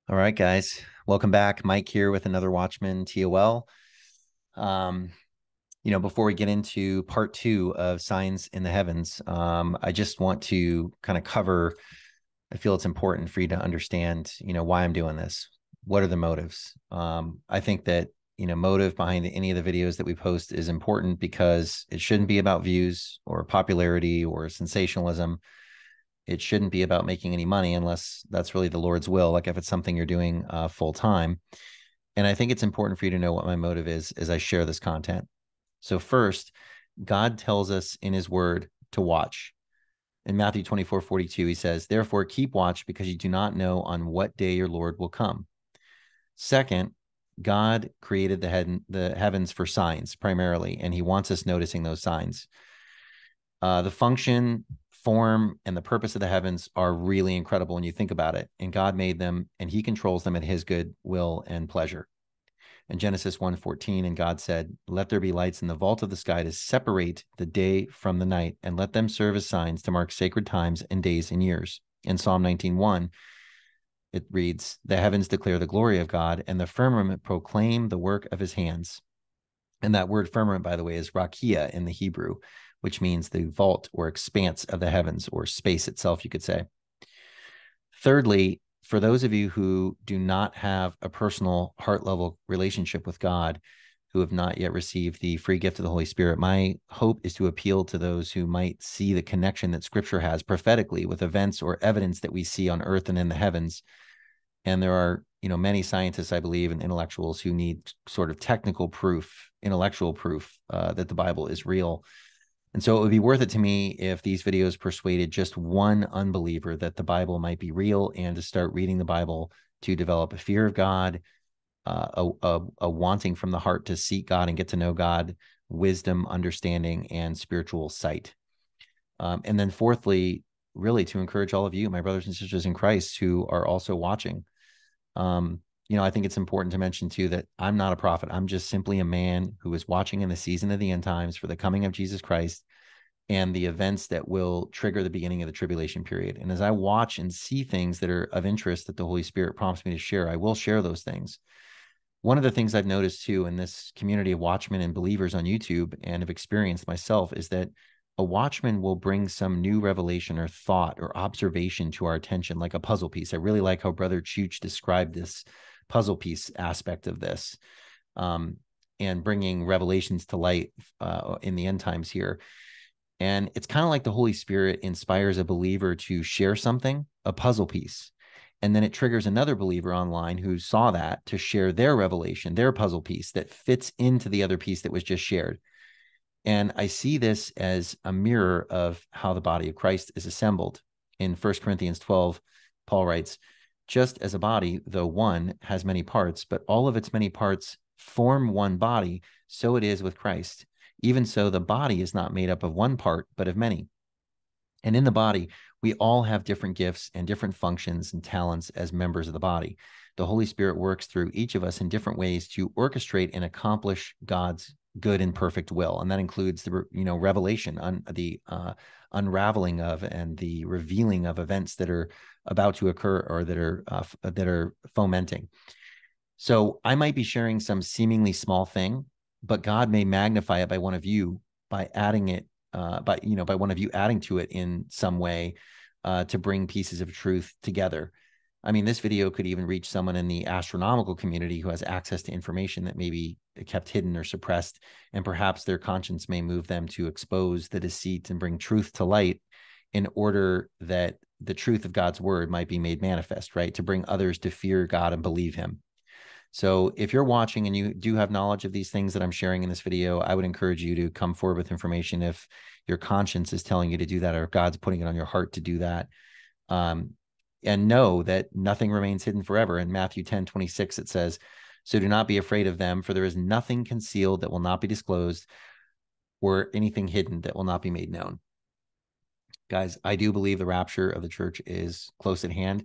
All right, guys. Welcome back. Mike here with another Watchman TOL. Um, before we get into part two of Signs in the Heavens, I just want to kind of cover, I feel it's important for you to understand, why I'm doing this. What are the motives? I think that, motive behind any of the videos that we post is important because it shouldn't be about views or popularity or sensationalism. It shouldn't be about making any money unless that's really the Lord's will, like if it's something you're doing full time. And I think it's important for you to know what my motive is as I share this content. So first, God tells us in his word to watch. In Matthew 24:42, he says, "Therefore keep watch, because you do not know on what day your Lord will come." Second, God created the heavens for signs primarily, and he wants us noticing those signs. The function, form, and the purpose of the heavens are really incredible when you think about it. And God made them, and he controls them at his good will and pleasure. In Genesis 1:14, and God said, "Let there be lights in the vault of the sky to separate the day from the night, and let them serve as signs to mark sacred times and days and years." In Psalm 19:1, it reads, "The heavens declare the glory of God, and the firmament proclaim the work of his hands." And that word firmament, by the way, is rakia in the Hebrew, which means the vault or expanse of the heavens, or space itself, you could say. Thirdly, for those of you who do not have a personal heart level relationship with God, who have not yet received the free gift of the Holy Spirit, my hope is to appeal to those who might see the connection that Scripture has prophetically with events or evidence that we see on earth and in the heavens. And there are, many scientists, I believe, and intellectuals who need sort of technical proof, intellectual proof that the Bible is real. And so it would be worth it to me if these videos persuaded just one unbeliever that the Bible might be real, and to start reading the Bible to develop a fear of God, a wanting from the heart to seek God and get to know God, wisdom, understanding, and spiritual sight. And then fourthly, really to encourage all of you, my brothers and sisters in Christ, who are also watching. I think it's important to mention too that I'm not a prophet. I'm just simply a man who is watching in the season of the end times for the coming of Jesus Christ and the events that will trigger the beginning of the tribulation period. And as I watch and see things that are of interest that the Holy Spirit prompts me to share, I will share those things. One of the things I've noticed too in this community of watchmen and believers on YouTube, and have experienced myself, is that a watchman will bring some new revelation or thought or observation to our attention, like a puzzle piece. I really like how Brother Chooch described this puzzle piece aspect of this, and bringing revelations to light in the end times here. And it's kind of like the Holy Spirit inspires a believer to share something, a puzzle piece. And then it triggers another believer online who saw that to share their revelation, their puzzle piece that fits into the other piece that was just shared. And I see this as a mirror of how the body of Christ is assembled. In 1 Corinthians 12, Paul writes, "Just as a body, though one, has many parts, but all of its many parts form one body, so it is with Christ. Even so, the body is not made up of one part, but of many." And in the body, we all have different gifts and different functions and talents as members of the body. The Holy Spirit works through each of us in different ways to orchestrate and accomplish God's good and perfect will. And that includes the, revelation, the unraveling of and the revealing of events that are about to occur, or that are fomenting. So I might be sharing some seemingly small thing, but God may magnify it by one of you by adding it, by one of you adding to it in some way, to bring pieces of truth together. I mean, this video could even reach someone in the astronomical community who has access to information that may be kept hidden or suppressed, and perhaps their conscience may move them to expose the deceit and bring truth to light, in order that the truth of God's word might be made manifest, right? To bring others to fear God and believe him. So if you're watching and you do have knowledge of these things that I'm sharing in this video, I would encourage you to come forward with information if your conscience is telling you to do that, or if God's putting it on your heart to do that. And know that nothing remains hidden forever. In Matthew 10:26, it says, "So do not be afraid of them, for there is nothing concealed that will not be disclosed, or anything hidden that will not be made known." Guys, I do believe the rapture of the church is close at hand.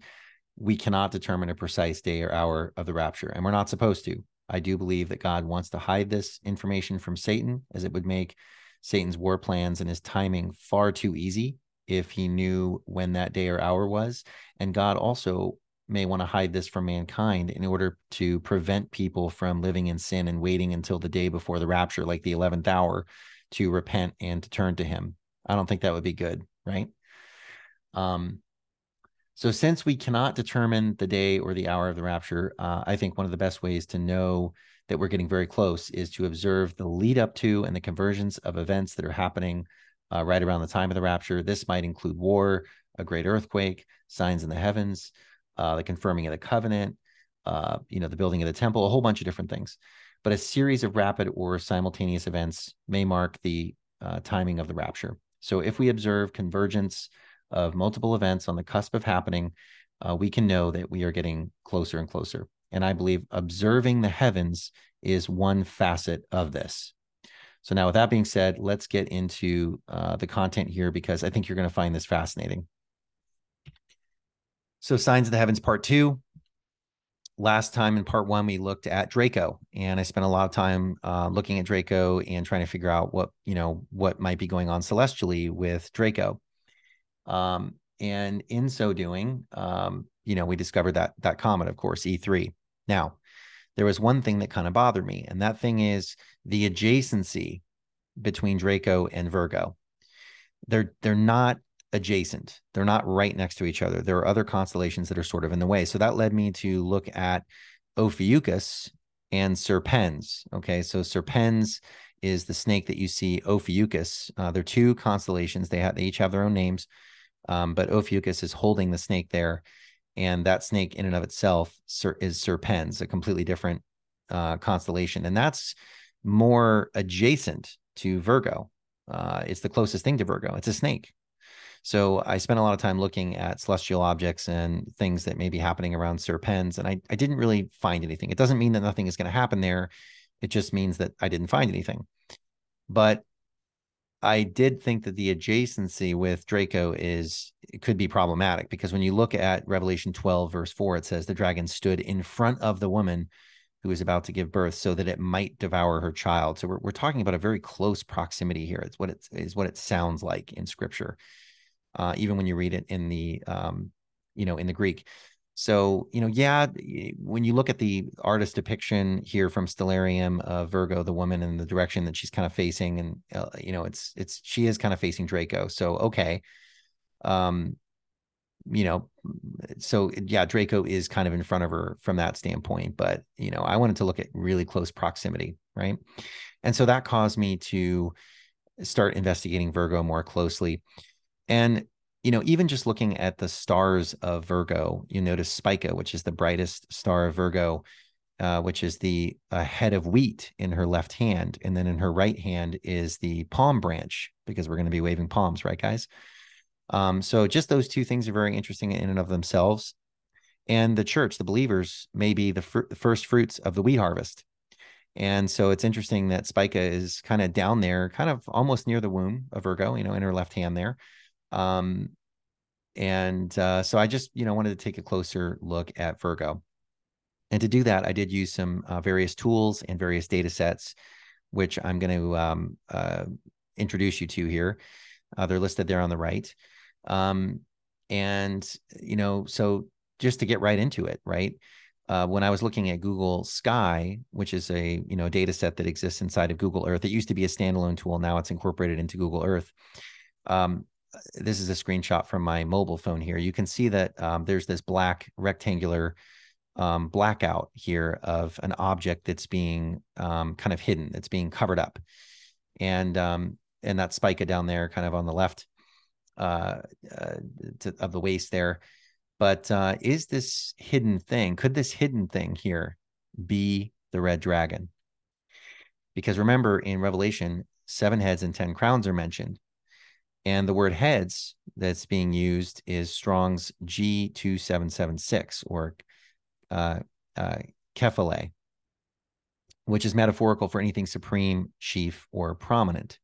We cannot determine a precise day or hour of the rapture, and we're not supposed to. I do believe that God wants to hide this information from Satan, as it would make Satan's war plans and his timing far too easy if he knew when that day or hour was. And God also may want to hide this from mankind in order to prevent people from living in sin and waiting until the day before the rapture, like the 11th hour, to repent and to turn to him. I don't think that would be good, right? So since we cannot determine the day or the hour of the rapture, I think one of the best ways to know that we're getting very close is to observe the lead up to and the convergence of events that are happening right around the time of the rapture. This might include war, a great earthquake, signs in the heavens, the confirming of the covenant, the building of the temple, a whole bunch of different things. But a series of rapid or simultaneous events may mark the timing of the rapture. So if we observe convergence of multiple events on the cusp of happening, we can know that we are getting closer and closer. And I believe observing the heavens is one facet of this. So now with that being said, let's get into the content here, because I think you're going to find this fascinating. So Signs of the Heavens, part 2. Last time in part 1, we looked at Draco, and I spent a lot of time looking at Draco and trying to figure out what might be going on celestially with Draco. And in so doing, we discovered that comet, of course, E3. Now, there was one thing that kind of bothered me, and that thing is the adjacency between Draco and Virgo. They're not adjacent. They're not right next to each other. There are other constellations that are sort of in the way. So that led me to look at Ophiuchus and Serpens. Okay, so Serpens is the snake that you see. Ophiuchus, they're two constellations. They each have their own names. But Ophiuchus is holding the snake there, and that snake in and of itself is Serpens, a completely different constellation, and that's more adjacent to Virgo. It's the closest thing to Virgo. It's a snake. So I spent a lot of time looking at celestial objects and things that may be happening around Serpens, and I didn't really find anything. It doesn't mean that nothing is going to happen there. It just means that I didn't find anything. But I did think that the adjacency with Draco could be problematic, because when you look at Revelation 12, verse 4, it says the dragon stood in front of the woman who was about to give birth so that it might devour her child. So we're talking about a very close proximity here. It's what it sounds like in Scripture, even when you read it in the in the Greek. So, when you look at the artist depiction here from Stellarium of Virgo, the woman, and the direction that she's kind of facing, and, she is kind of facing Draco. So, okay. Draco is kind of in front of her from that standpoint, but, I wanted to look at really close proximity, right? And so that caused me to start investigating Virgo more closely. And even just looking at the stars of Virgo, you notice Spica, which is the brightest star of Virgo, which is the head of wheat in her left hand. And then in her right hand is the palm branch, because we're going to be waving palms, right, guys? So just those two things are very interesting in and of themselves. And the church, the believers, may be the first fruits of the wheat harvest. And so it's interesting that Spica is kind of down there, kind of almost near the womb of Virgo, in her left hand there. So I just, wanted to take a closer look at Virgo. And to do that, I did use some various tools and various data sets, which I'm going to introduce you to here. They're listed there on the right. So just to get right into it, right? When I was looking at Google Sky, which is a, data set that exists inside of Google Earth, it used to be a standalone tool. Now it's incorporated into Google Earth. This is a screenshot from my mobile phone here. You can see that there's this black rectangular blackout here of an object that's being kind of hidden. It's being covered up. And that Spica down there kind of on the left of the waist there. But is this hidden thing, could this hidden thing here be the red dragon? Because remember, in Revelation, 7 heads and 10 crowns are mentioned. And the word heads that's being used is Strong's G2776, or kephale, which is metaphorical for anything supreme, chief, or prominent.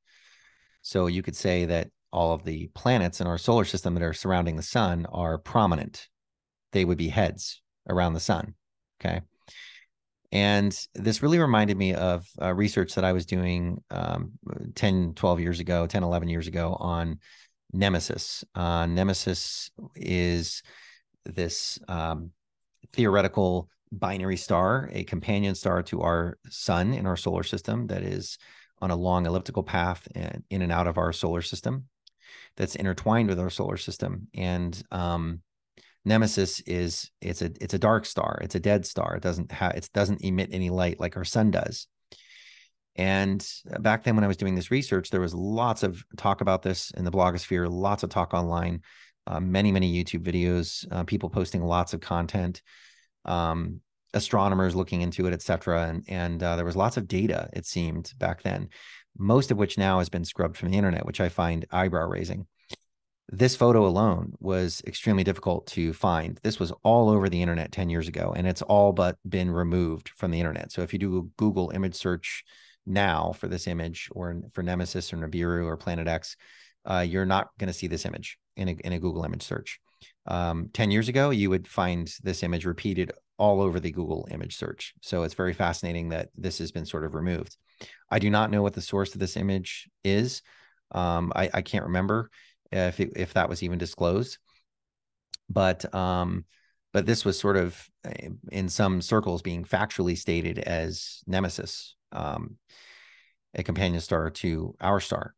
So you could say that all of the planets in our solar system that are surrounding the sun are prominent. They would be heads around the sun, okay? And this really reminded me of research that I was doing 10, 11 years ago on Nemesis. Nemesis is this theoretical binary star, a companion star to our sun in our solar system that is on a long elliptical path and in and out of our solar system that's intertwined with our solar system. And Nemesis it's a dark star. It's a dead star. It doesn't emit any light like our sun does. And back then when I was doing this research, there was lots of talk about this in the blogosphere, lots of talk online, many YouTube videos, people posting lots of content, astronomers looking into it, etc. And there was lots of data, it seemed, back then, most of which now has been scrubbed from the internet, which I find eyebrow raising. This photo alone was extremely difficult to find. This was all over the internet 10 years ago, and it's all but been removed from the internet. So if you do a Google image search now for this image, or for Nemesis or Nibiru or PlanetX, you're not going to see this image in a Google image search. 10 years ago, you would find this image repeated all over the Google image search. So it's very fascinating that this has been sort of removed. I do not know what the source of this image is. I can't remember if that was even disclosed, but this was sort of in some circles being factually stated as Nemesis, a companion star to our star.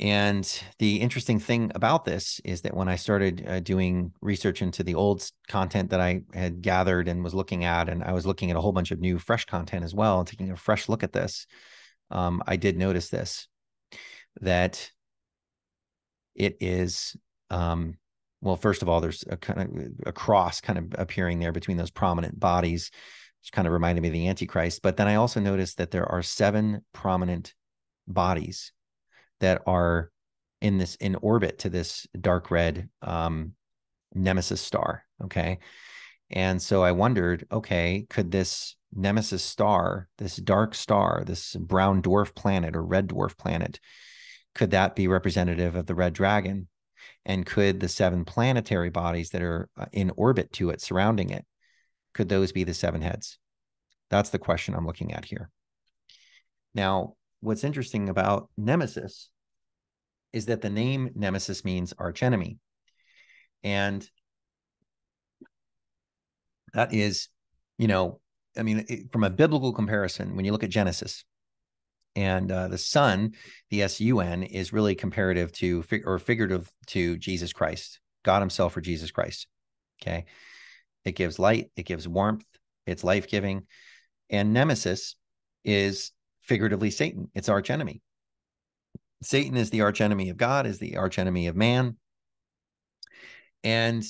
And the interesting thing about this is that when I started doing research into the old content that I had gathered and was looking at, and I was looking at a whole bunch of new fresh content as well, and taking a fresh look at this, I did notice this, that it is, well, first of all, there's a kind of a cross kind of appearing there between those prominent bodies, which kind of reminded me of the Antichrist. But then I also noticed that there are 7 prominent bodies that are in orbit to this dark red Nemesis star. Okay. And so I wondered, okay, could this Nemesis star, this dark star, this brown dwarf planet or red dwarf planet, could that be representative of the red dragon? And could the 7 planetary bodies that are in orbit to it, surrounding it, could those be the 7 heads? That's the question I'm looking at here. Now, what's interesting about Nemesis is that the name Nemesis means archenemy. And that is, I mean, from a biblical comparison, when you look at Genesis, and the sun, the sun, is really comparative to or figurative to Jesus Christ, God himself, or Jesus Christ. Okay. It gives light, it gives warmth, it's life-giving. And Nemesis is figuratively Satan. It's archenemy. Satan is the archenemy of God, is the archenemy of man. And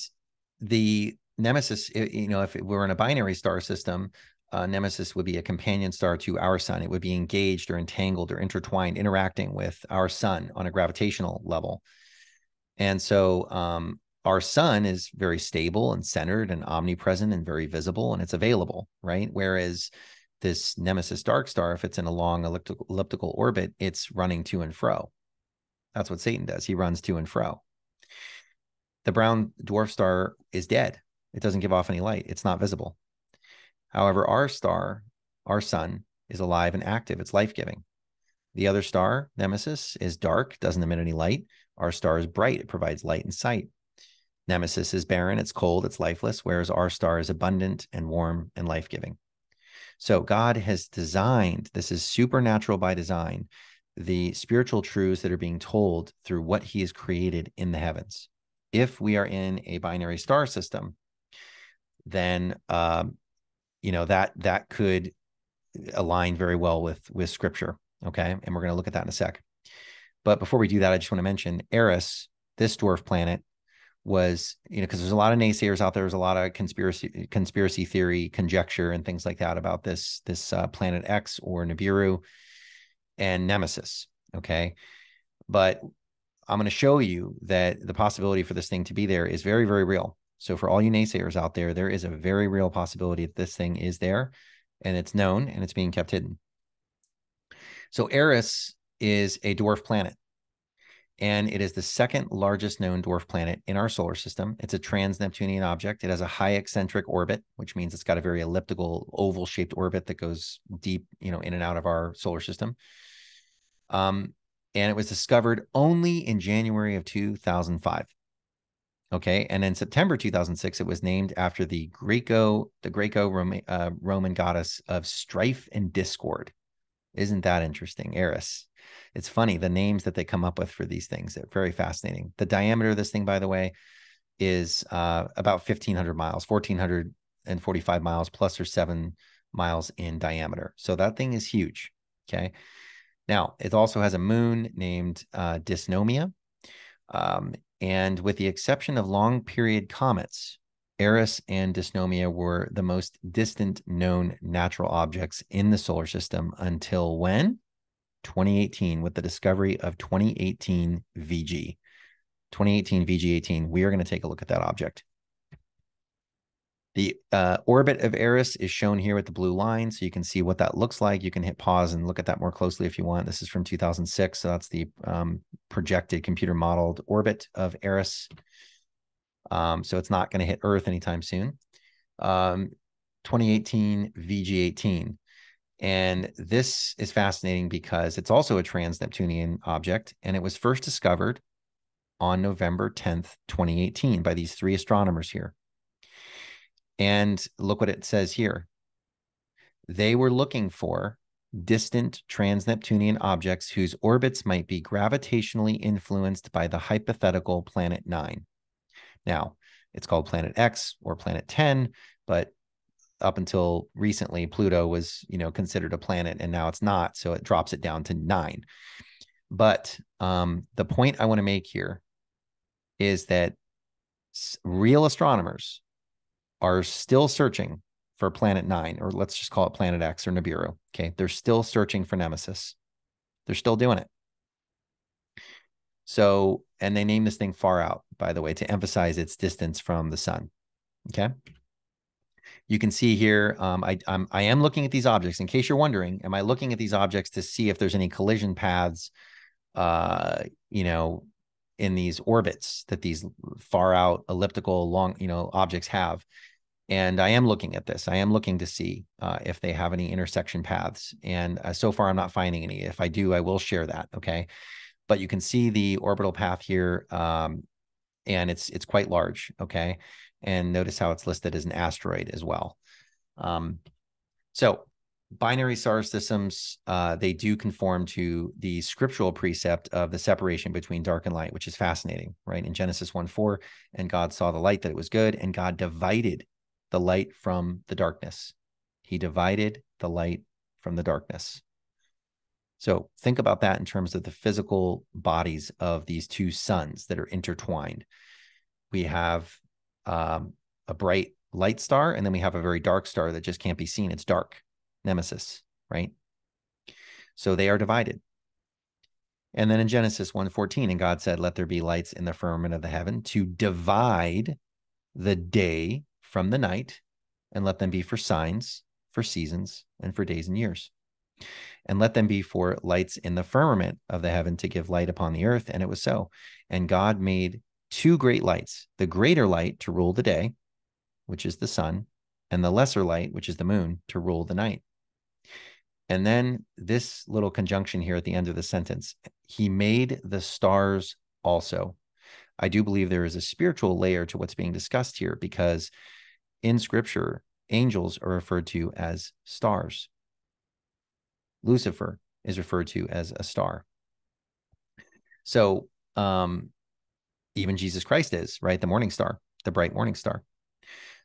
the Nemesis, if it were in a binary star system, Nemesis would be a companion star to our sun. It would be engaged or entangled or intertwined, interacting with our sun on a gravitational level. And so our sun is very stable and centered and omnipresent and very visible, and it's available, right? Whereas this Nemesis dark star, if it's in a long elliptical orbit, it's running to and fro. That's what Satan does. He runs to and fro. The brown dwarf star is dead. It doesn't give off any light. It's not visible. However, our star, our sun, is alive and active. It's life-giving. The other star, Nemesis, is dark, doesn't emit any light. Our star is bright. It provides light and sight. Nemesis is barren. It's cold. It's lifeless, whereas our star is abundant and warm and life-giving. So God has designed, this is supernatural by design, the spiritual truths that are being told through what he has created in the heavens. If we are in a binary star system, then that could align very well with Scripture. Okay, and we're going to look at that in a sec. But before we do that, I just want to mention Eris, this dwarf planet, was, because there's a lot of naysayers out there. There's a lot of conspiracy theory, conjecture, and things like that about this PlanetX or Nibiru and Nemesis. Okay, but I'm going to show you that the possibility for this thing to be there is very, very real. So for all you naysayers out there, there is a very real possibility that this thing is there, and it's known, and it's being kept hidden. So Eris is a dwarf planet, and it is the 2nd largest known dwarf planet in our solar system. It's a trans-Neptunian object. It has a high eccentric orbit, which means it's got a very elliptical, oval-shaped orbit that goes deep, in and out of our solar system. And it was discovered only in January of 2005. Okay, and in September 2006, it was named after the Roman goddess of strife and discord. Isn't that interesting? Eris. It's funny, the names that they come up with for these things. They're very fascinating. The diameter of this thing, by the way, is about 1,500 miles, 1,445 miles, plus or 7 miles in diameter. So that thing is huge. Okay. Now, it also has a moon named Dysnomia. And with the exception of long period comets, Eris and Dysnomia were the most distant known natural objects in the solar system until when? 2018, with the discovery of 2018 VG. 2018 VG18. We are going to take a look at that object. The orbit of Eris is shown here with the blue line, so you can see what that looks like. You can hit pause and look at that more closely if you want. This is from 2006, so that's the projected computer modeled orbit of Eris. So it's not going to hit Earth anytime soon. 2018 VG18. And this is fascinating because it's also a trans-Neptunian object, and it was first discovered on November 10th, 2018 by these 3 astronomers here. And look what it says here. They were looking for distant trans-Neptunian objects whose orbits might be gravitationally influenced by the hypothetical planet 9. Now, it's called Planet X or Planet 10, but up until recently, Pluto was, considered a planet, and now it's not, so it drops it down to 9. But the point I want to make here is that real astronomers are still searching for Planet 9, or let's just call it Planet X or Nibiru. Okay, they're still searching for Nemesis. They're still doing it. So, and they named this thing Far Out, by the way, to emphasize its distance from the sun. Okay. You can see here, I am looking at these objects. In case you're wondering, am I looking at these objects to see if there's any collision paths, in these orbits that these far out elliptical long, objects have? And I am looking at this. I am looking to see if they have any intersection paths. And so far, I'm not finding any. If I do, I will share that. Okay. But you can see the orbital path here, and it's quite large. Okay. And notice how it's listed as an asteroid as well. So binary star systems, they do conform to the scriptural precept of the separation between dark and light, which is fascinating, right? In Genesis 1:4, and God saw the light that it was good, and God divided the light from the darkness. He divided the light from the darkness. So think about that in terms of the physical bodies of these 2 suns that are intertwined. We have a bright light star, and then we have a very dark star that just can't be seen. It's dark, Nemesis, right? So they are divided. And then in Genesis 1:14, and God said, let there be lights in the firmament of the heaven to divide the day from the night, and let them be for signs, for seasons, and for days and years. And let them be for lights in the firmament of the heaven to give light upon the earth. And it was so. And God made 2 great lights, the greater light to rule the day, which is the sun, and the lesser light, which is the moon, to rule the night. And then this little conjunction here at the end of the sentence, he made the stars also. I do believe there is a spiritual layer to what's being discussed here, because in Scripture, angels are referred to as stars. Lucifer is referred to as a star. So even Jesus Christ is, right? The morning star, the bright morning star.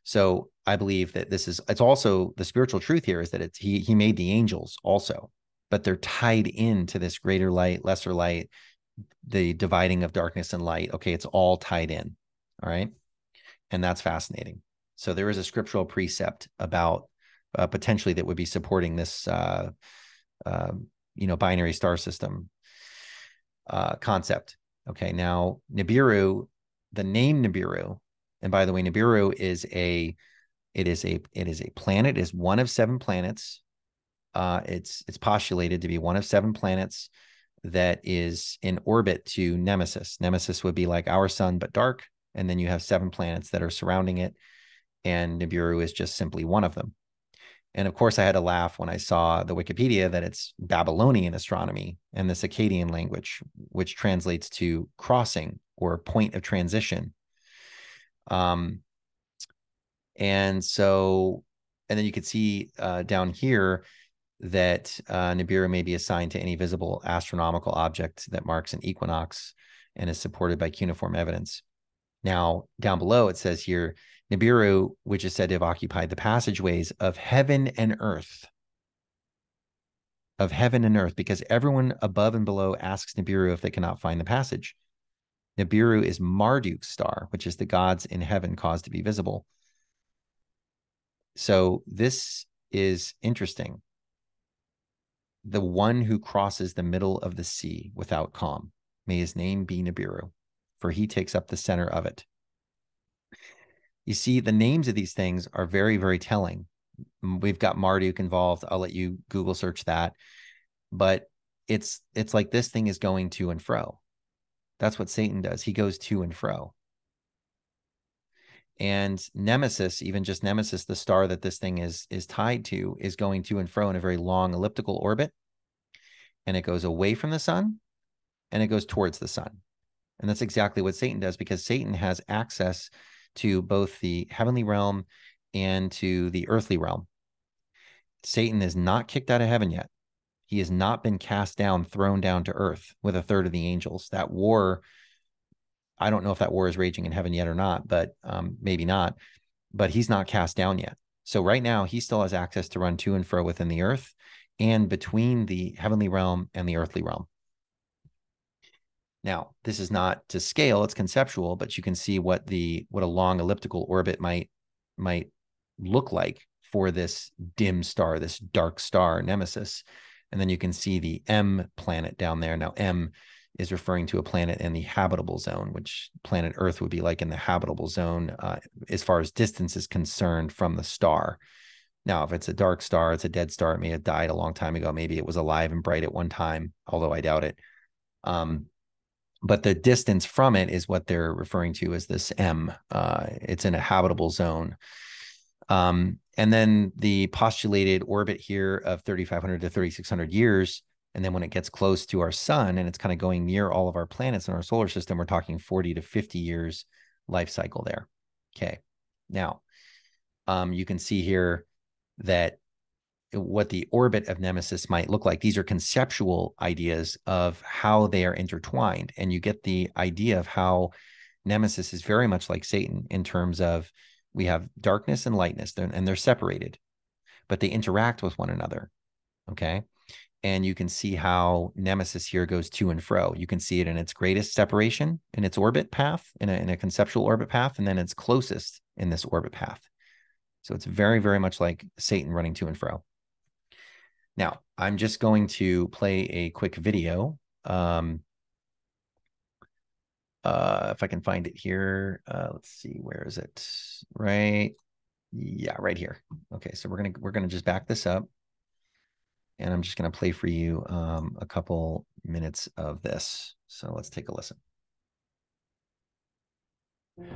So I believe that it's also the spiritual truth here is that he made the angels also, but they're tied into this greater light, lesser light, the dividing of darkness and light. Okay, it's all tied in. All right. And that's fascinating. So there is a scriptural precept about potentially that would be supporting this, binary star system concept. Okay. Now Nibiru, the name Nibiru, and by the way, Nibiru is a planet, is one of 7 planets. It's postulated to be one of 7 planets that is in orbit to Nemesis. Nemesis would be like our sun, but dark. And then you have 7 planets that are surrounding it. And Nibiru is just simply one of them. And of course, I had to laugh when I saw the Wikipedia that it's Babylonian astronomy and the Akkadian language, which translates to crossing or point of transition. And then you could see down here that Nibiru may be assigned to any visible astronomical object that marks an equinox and is supported by cuneiform evidence. Now, down below, it says here, Nibiru, which is said to have occupied the passageways of heaven and earth, because everyone above and below asks Nibiru if they cannot find the passage. Nibiru is Marduk's star, which is the gods in heaven caused to be visible. So this is interesting. The one who crosses the middle of the sea without calm, may his name be Nibiru, for he takes up the center of it. You see, the names of these things are very, very telling. We've got Marduk involved. I'll let you Google search that. But it's like this thing is going to and fro. That's what Satan does. He goes to and fro. And Nemesis, even just Nemesis, the star that this thing is tied to, is going to and fro in a very long elliptical orbit. And it goes away from the sun and it goes towards the sun. And that's exactly what Satan does, because Satan has access to both the heavenly realm and to the earthly realm. Satan is not kicked out of heaven yet. He has not been cast down, thrown down to earth with a third of the angels. That war, I don't know if that war is raging in heaven yet or not, but maybe not. But he's not cast down yet. So right now, he still has access to run to and fro within the earth and between the heavenly realm and the earthly realm. Now, this is not to scale, it's conceptual, but you can see what a long elliptical orbit might look like for this dim star, this dark star, Nemesis. And then you can see the M planet down there. Now, M is referring to a planet in the habitable zone, which planet Earth would be like in the habitable zone as far as distance is concerned from the star. Now, if it's a dark star, it's a dead star. It may have died a long time ago. Maybe it was alive and bright at one time, although I doubt it. But the distance from it is what they're referring to as this M. It's in a habitable zone. And then the postulated orbit here of 3,500 to 3,600 years. And then when it gets close to our sun and it's kind of going near all of our planets in our solar system, we're talking 40 to 50 years life cycle there. Okay. Now, you can see here that what the orbit of Nemesis might look like. These are conceptual ideas of how they are intertwined. And you get the idea of how Nemesis is very much like Satan in terms of we have darkness and lightness, and they're separated, but they interact with one another. Okay. And you can see how Nemesis here goes to and fro. You can see it in its greatest separation in its orbit path, in a conceptual orbit path, and then its closest in this orbit path. So it's very, very much like Satan running to and fro. Now, I'm just going to play a quick video. If I can find it here, let's see, where is it? Right, yeah, right here. Okay, so we're gonna just back this up, and I'm just gonna play for you a couple minutes of this. So let's take a listen.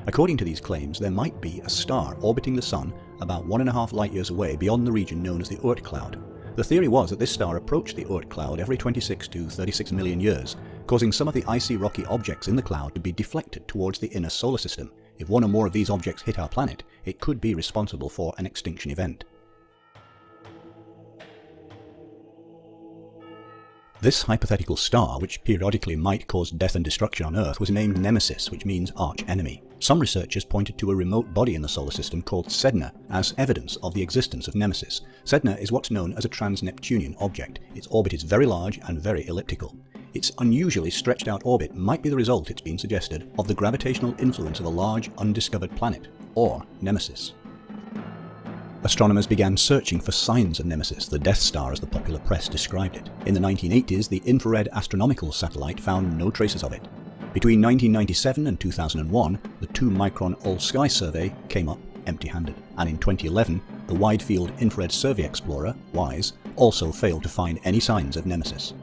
According to these claims, there might be a star orbiting the Sun about 1.5 light years away beyond the region known as the Oort cloud. The theory was that this star approached the Oort cloud every 26 to 36 million years, causing some of the icy rocky objects in the cloud to be deflected towards the inner solar system. If one or more of these objects hit our planet, it could be responsible for an extinction event. This hypothetical star, which periodically might cause death and destruction on Earth, was named Nemesis, which means arch-enemy. Some researchers pointed to a remote body in the solar system called Sedna as evidence of the existence of Nemesis. Sedna is what's known as a trans-Neptunian object. Its orbit is very large and very elliptical. Its unusually stretched out orbit might be the result, it's been suggested, of the gravitational influence of a large undiscovered planet, or Nemesis. Astronomers began searching for signs of Nemesis, the Death Star as the popular press described it. In the 1980s, the infrared Astronomical satellite found no traces of it. Between 1997 and 2001, the 2-micron all-sky survey came up empty-handed. And in 2011, the Wide Field Infrared Survey Explorer, WISE, also failed to find any signs of Nemesis.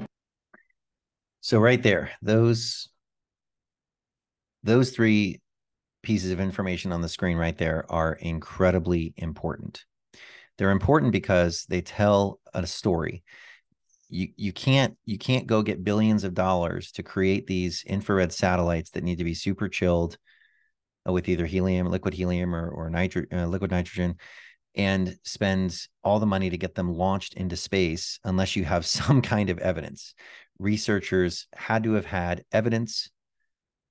So right there, those three pieces of information on the screen right there are incredibly important. They're important because they tell a story. You can't go get billions of dollars to create these infrared satellites that need to be super chilled, with either helium, liquid helium, or liquid nitrogen, and spend all the money to get them launched into space unless you have some kind of evidence. Researchers had to have had evidence,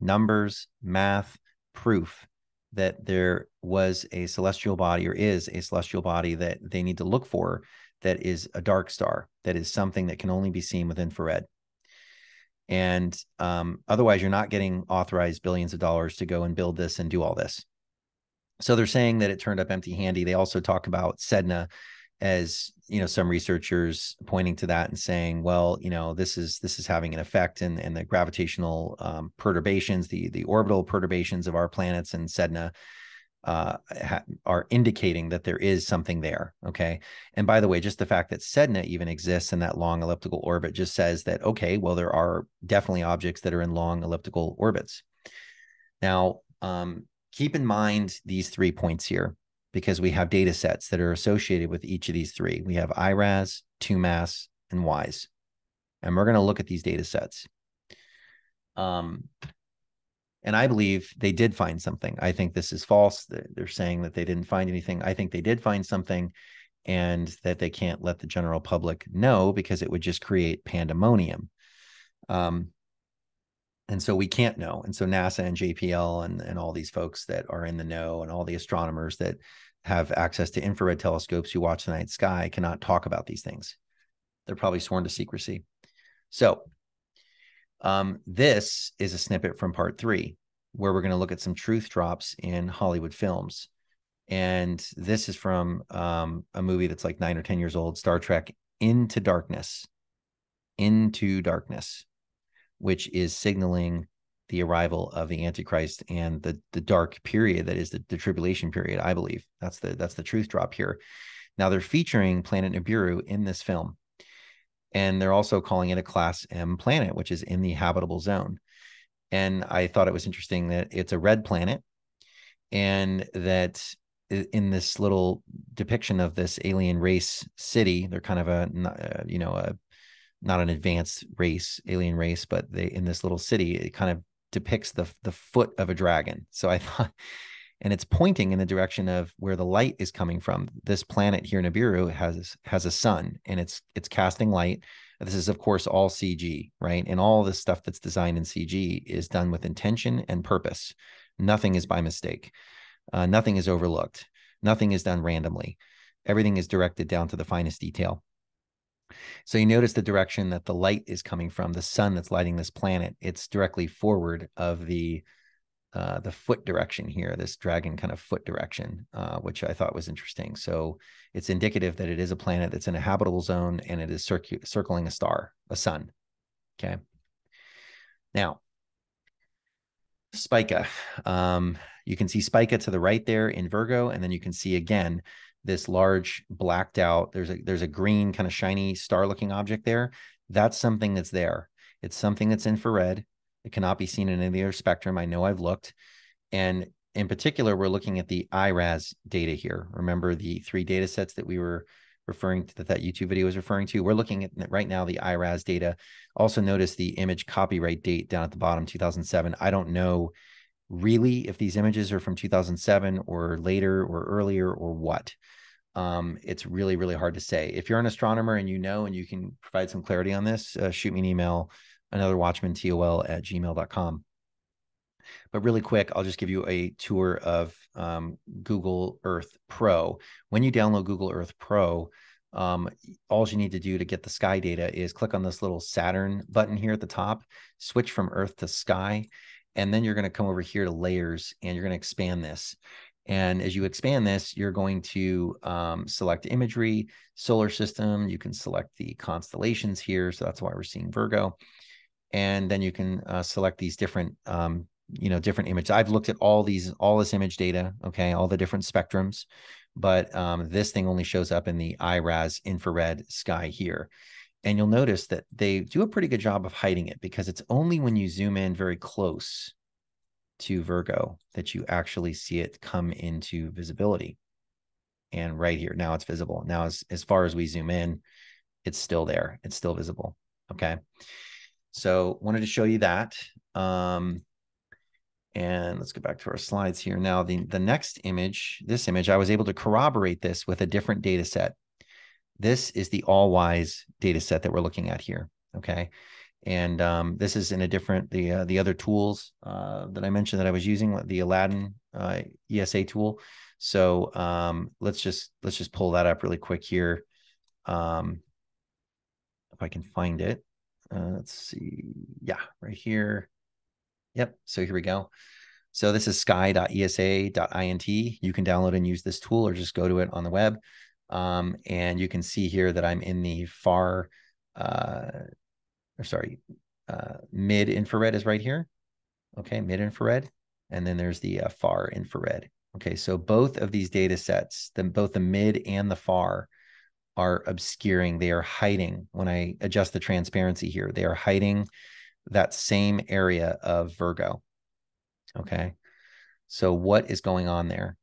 numbers, math, proof that there was a celestial body, or is a celestial body, that they need to look for, that is a dark star, that is something that can only be seen with infrared. And otherwise, you're not getting authorized billions of dollars to go and build this and do all this. So they're saying that it turned up empty-handed. They also talk about Sedna as, some researchers pointing to that and saying, well, this is having an effect, and the gravitational perturbations, the orbital perturbations of our planets and Sedna are indicating that there is something there. Okay. And by the way, just the fact that Sedna even exists in that long elliptical orbit just says that, okay, well, there are definitely objects that are in long elliptical orbits. Now, keep in mind these 3 points here, because we have data sets that are associated with each of these 3. We have IRAS, 2MASS, and WISE. And we're going to look at these data sets. And I believe they did find something. I think this is false. They're saying that they didn't find anything. I think they did find something, and that they can't let the general public know because it would just create pandemonium. And so we can't know. And so NASA and JPL and all these folks that are in the know, and all the astronomers that have access to infrared telescopes who watch the night sky, cannot talk about these things. They're probably sworn to secrecy. So this is a snippet from part 3, where we're going to look at some truth drops in Hollywood films. And this is from a movie that's like 9 or 10 years old, Star Trek Into Darkness, which is signaling the arrival of the Antichrist and the dark period that is the tribulation period, I believe. That's the truth drop here. Now, they're featuring planet Nibiru in this film. And they're also calling it a Class M planet, which is in the habitable zone. And I thought it was interesting that it's a red planet, and that in this little depiction of this alien race city, they're kind of not an advanced race, alien race, but they, in this little city, it kind of depicts the foot of a dragon. So I thought, and it's pointing in the direction of where the light is coming from. This planet here, Nibiru, has a sun, and it's casting light. This is, of course, all CG, right? And all this stuff that's designed in CG is done with intention and purpose. Nothing is by mistake. Nothing is overlooked. Nothing is done randomly. Everything is directed down to the finest detail. So you notice the direction that the light is coming from, the sun that's lighting this planet. It's directly forward of the foot direction here, this dragon kind of foot direction, which I thought was interesting. So it's indicative that it is a planet that's in a habitable zone, and it is circling a star, a sun. Okay. Now, Spica. You can see Spica to the right there in Virgo, and then you can see again this large blacked out, there's a green kind of shiny star looking object there. That's something that's there. It's something that's infrared. It cannot be seen in any other spectrum. I know I've looked. And in particular, we're looking at the IRAS data here. Remember the 3 data sets that we were referring to, that YouTube video was referring to? We're looking at right now the IRAS data. Also notice the image copyright date down at the bottom, 2007. I don't know really if these images are from 2007 or later or earlier or what. It's really, really hard to say. If you're an astronomer and and you can provide some clarity on this, shoot me an email, anotherwatchmantol@gmail.com. But really quick, I'll just give you a tour of Google Earth Pro. When you download Google Earth Pro, all you need to do to get the sky data is click on this little Saturn button here at the top, switch from Earth to sky, and then you're going to come over here to layers, and you're going to expand this. And as you expand this, you're going to select imagery, solar system. You can select the constellations here. So that's why we're seeing Virgo. And then you can select these different, different images. I've looked at all this image data, okay, all the different spectrums, but this thing only shows up in the IRAS infrared sky here. And you'll notice that they do a pretty good job of hiding it, because it's only when you zoom in very close to Virgo that you actually see it come into visibility. And right here, now it's visible. Now, as far as we zoom in, it's still there. It's still visible. Okay. So wanted to show you that. And let's go back to our slides here. Now, the next image, this image, I was able to corroborate this with a different data set. This is the all-wise data set that we're looking at here, okay? And this is in a different, the other tools that I mentioned that I was using, the Aladdin ESA tool. So let's just pull that up really quick here. If I can find it. Let's see. Yeah, right here. Yep. So here we go. So this is sky.esa.int. You can download and use this tool or just go to it on the web. And you can see here that I'm in the far, mid infrared is right here. Okay, mid infrared. And then there's the far infrared. Okay, so both of these data sets, both the mid and the far, are obscuring. They are hiding. When I adjust the transparency here, they are hiding that same area of Virgo. Okay. So what is going on there?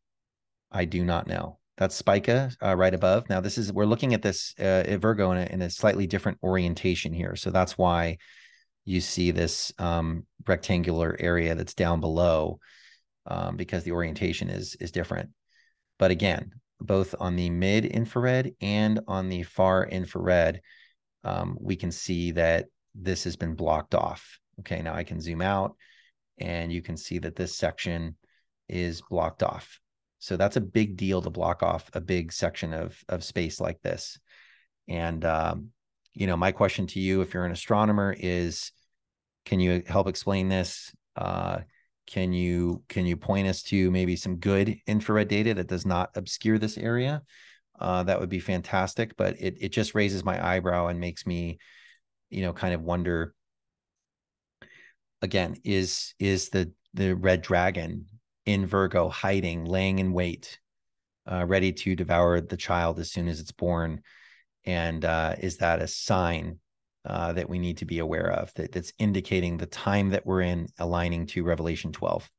I do not know. That's Spica right above. Now we're looking at this Virgo in a slightly different orientation here. So that's why you see this rectangular area that's down below because the orientation is different. But again, both on the mid infrared and on the far infrared, we can see that this has been blocked off. Okay, now I can zoom out and you can see that this section is blocked off. So that's a big deal to block off a big section of space like this. And, you know, my question to you, if you're an astronomer, is can you help explain this? Can you point us to maybe some good infrared data that does not obscure this area? That would be fantastic, but it just raises my eyebrow and makes me, you know, kind of wonder, again, is the red dragon in Virgo hiding, laying in wait, ready to devour the child as soon as it's born? And is that a sign that we need to be aware of, that's indicating the time that we're in, aligning to Revelation 12?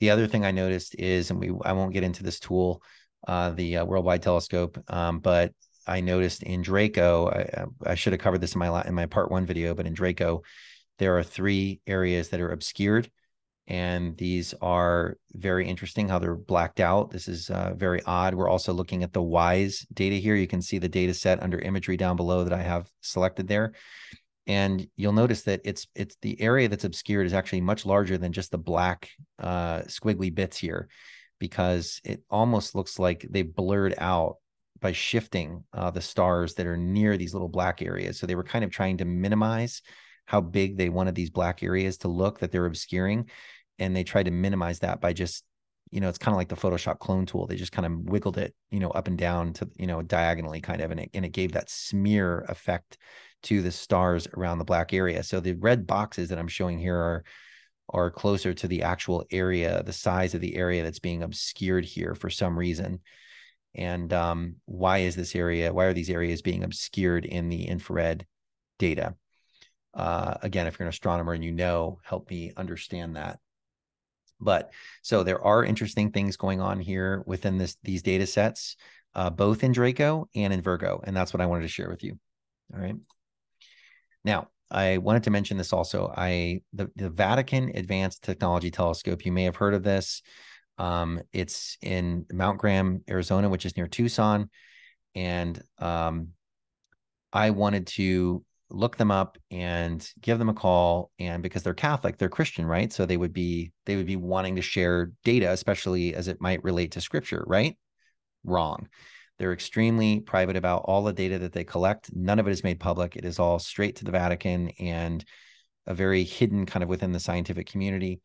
The other thing I noticed is, and I won't get into this tool, the worldwide telescope, but I noticed in Draco, I should have covered this in my part 1 video, but in Draco, there are 3 areas that are obscured. And these are very interesting how they're blacked out. This is very odd. We're also looking at the WISE data here. You can see the data set under imagery down below that I have selected there. And you'll notice that it's the area that's obscured is actually much larger than just the black squiggly bits here, because it almost looks like they blurred out by shifting the stars that are near these little black areas. So they were kind of trying to minimize how big they wanted these black areas to look that they're obscuring. And they tried to minimize that by just, you know, it's kind of like the Photoshop clone tool. They just kind of wiggled it, you know, up and down to, you know, diagonally kind of, and it gave that smear effect to the stars around the black area. So the red boxes that I'm showing here are closer to the actual area, the size of the area that's being obscured here for some reason. And why are these areas being obscured in the infrared data? Again, if you're an astronomer and you know, help me understand that. But so there are interesting things going on here within these data sets, both in Draco and in Virgo. And that's what I wanted to share with you. All right. Now, I wanted to mention this also. The Vatican Advanced Technology Telescope, you may have heard of this. It's in Mount Graham, Arizona, which is near Tucson. And I wanted to look them up and give them a call. And because they're Catholic, they're Christian, right? So they would be wanting to share data, especially as it might relate to Scripture, right? Wrong. They're extremely private about all the data that they collect. None of it is made public. It is all straight to the Vatican and a very hidden kind of within the scientific community.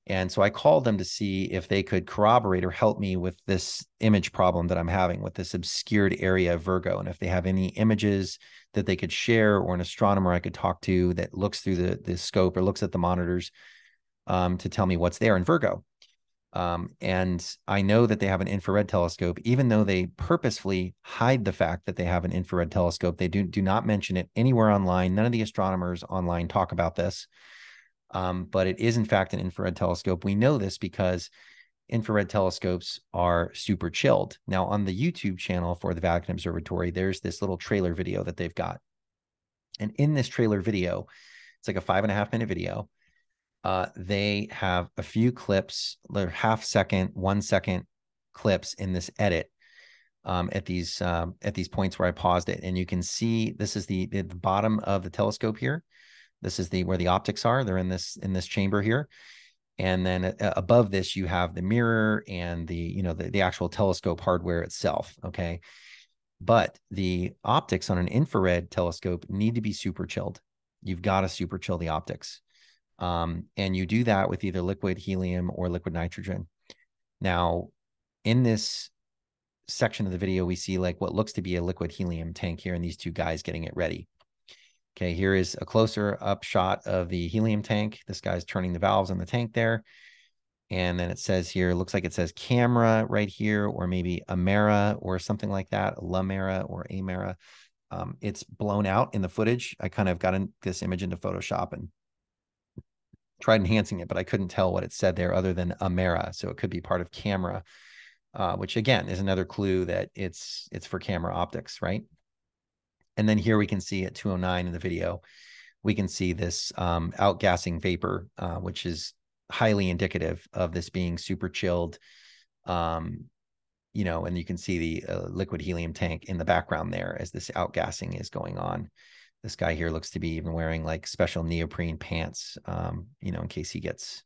And so I called them to see if they could corroborate or help me with this image problem that I'm having with this obscured area of Virgo. And if they have any images that they could share, or an astronomer I could talk to that looks through the scope or looks at the monitors to tell me what's there in Virgo. And I know that they have an infrared telescope, even though they purposefully hide the fact that they have an infrared telescope. They do not mention it anywhere online. None of the astronomers online talk about this. But it is in fact an infrared telescope. We know this because infrared telescopes are super chilled. Now on the YouTube channel for the Vatican Observatory, there's this little trailer video that they've got. And in this trailer video, it's like a 5.5-minute video. they have a few clips, they're half-second, 1-second clips in this edit at these points where I paused it. And you can see this is the bottom of the telescope here. This is where the optics are. They're in this chamber here. And then above this, you have the mirror and the actual telescope hardware itself. Okay. But the optics on an infrared telescope need to be super chilled. You've got to super chill the optics. And you do that with either liquid helium or liquid nitrogen. Now, in this section of the video, we see like what looks to be a liquid helium tank here and these two guys getting it ready. Okay, here is a closer up shot of the helium tank. This guy's turning the valves on the tank there. And then it says here, looks like it says camera right here, or maybe Amera or something like that, Lamera or Amera. It's blown out in the footage. I kind of got this image into Photoshop and tried enhancing it, but I couldn't tell what it said there other than Amera. So it could be part of camera, which again is another clue that it's for camera optics, right? And then here we can see at 209 in the video, we can see this outgassing vapor, which is highly indicative of this being super chilled, and you can see the liquid helium tank in the background there as this outgassing is going on. This guy here looks to be even wearing like special neoprene pants, in case he gets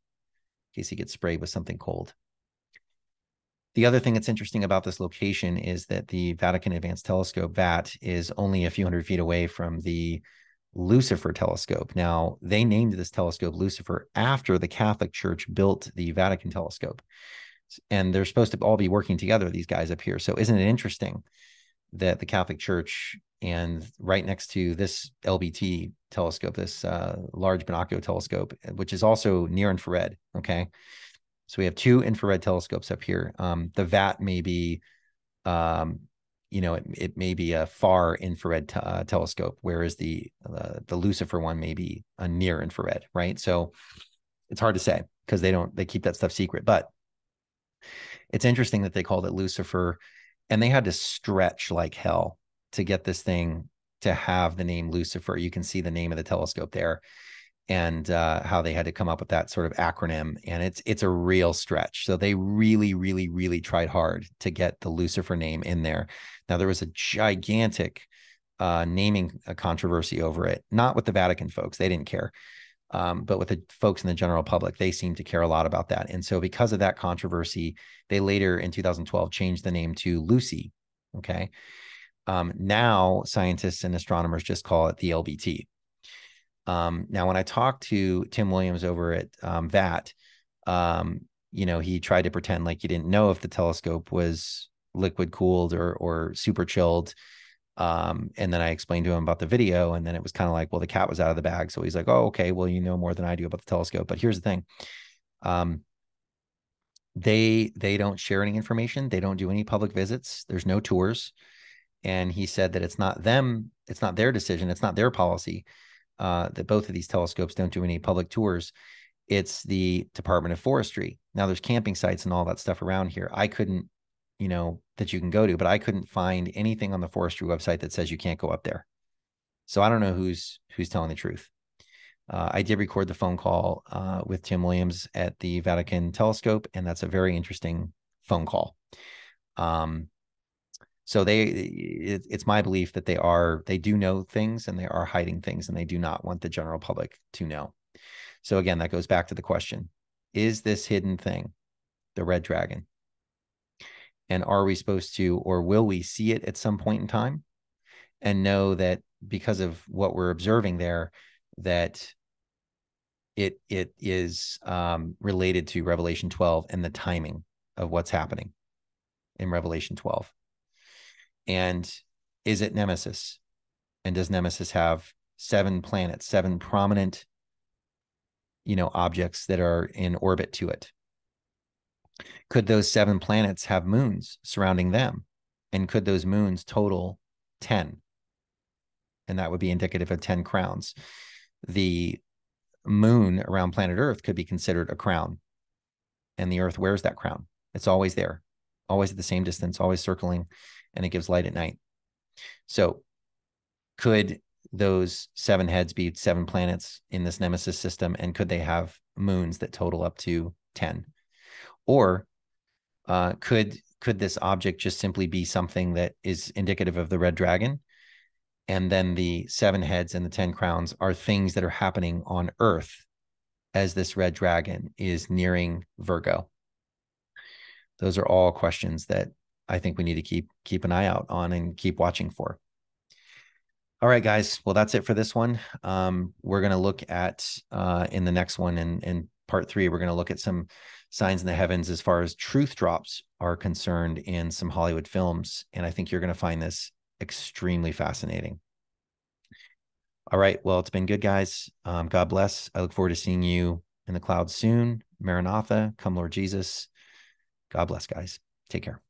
sprayed with something cold. The other thing that's interesting about this location is that the Vatican Advanced Telescope, VATT, is only a few hundred feet away from the LUCIFER telescope. Now, they named this telescope LUCIFER after the Catholic Church built the Vatican telescope. And they're supposed to all be working together, these guys up here. So isn't it interesting that the Catholic Church and right next to this LBT telescope, this large binocular telescope, which is also near infrared, okay? So we have two infrared telescopes up here. The VATT may be, it may be a far infrared telescope, whereas the LUCIFER one may be a near infrared, right? So it's hard to say because they keep that stuff secret. But it's interesting that they called it LUCIFER, and they had to stretch like hell to get this thing to have the name LUCIFER. You can see the name of the telescope there, and how they had to come up with that sort of acronym. And it's a real stretch. So they really, really, really tried hard to get the LUCIFER name in there. Now, there was a gigantic naming controversy over it, not with the Vatican folks. They didn't care. But with the folks in the general public, they seem to care a lot about that. And so because of that controversy, they later in 2012 changed the name to Lucy. Okay. Now scientists and astronomers just call it the LBT. Now, when I talked to Tim Williams over at VATT, he tried to pretend like he didn't know if the telescope was liquid cooled or super chilled. And then I explained to him about the video, and then it was kind of like, well, the cat was out of the bag. So he's like, oh, okay, well, you know more than I do about the telescope. But here's the thing. They don't share any information. They don't do any public visits. There's no tours. And he said that it's not their decision. It's not their policy. That both of these telescopes don't do any public tours. It's the Department of Forestry. Now there's camping sites and all that stuff around here. I couldn't, that you can go to, but I couldn't find anything on the forestry website that says you can't go up there. So I don't know who's telling the truth. I did record the phone call with Tim Williams at the Vatican telescope, and that's a very interesting phone call. So it's my belief that they do know things, and they are hiding things, and they do not want the general public to know. So again, that goes back to the question, is this hidden thing the red dragon? And are we supposed to, or will we see it at some point in time and know that because of what we're observing there, that it is related to Revelation 12 and the timing of what's happening in Revelation 12? And is it Nemesis? And does Nemesis have 7 planets, 7 prominent, objects that are in orbit to it? Could those 7 planets have moons surrounding them? And could those moons total 10? And that would be indicative of 10 crowns. The moon around planet Earth could be considered a crown. And the Earth wears that crown. It's always there, always at the same distance, always circling, and it gives light at night. So could those 7 heads be 7 planets in this Nemesis system? And could they have moons that total up to 10? Or could this object just simply be something that is indicative of the red dragon? And then the 7 heads and the 10 crowns are things that are happening on Earth as this red dragon is nearing Virgo. Those are all questions that I think we need to keep an eye out on and keep watching for. All right, guys. Well, that's it for this one. We're going to look at in the next one, in part 3, we're going to look at some signs in the heavens as far as truth drops are concerned in some Hollywood films. And I think you're going to find this extremely fascinating. All right. Well, it's been good, guys. God bless. I look forward to seeing you in the clouds soon. Maranatha, come Lord Jesus. God bless, guys. Take care.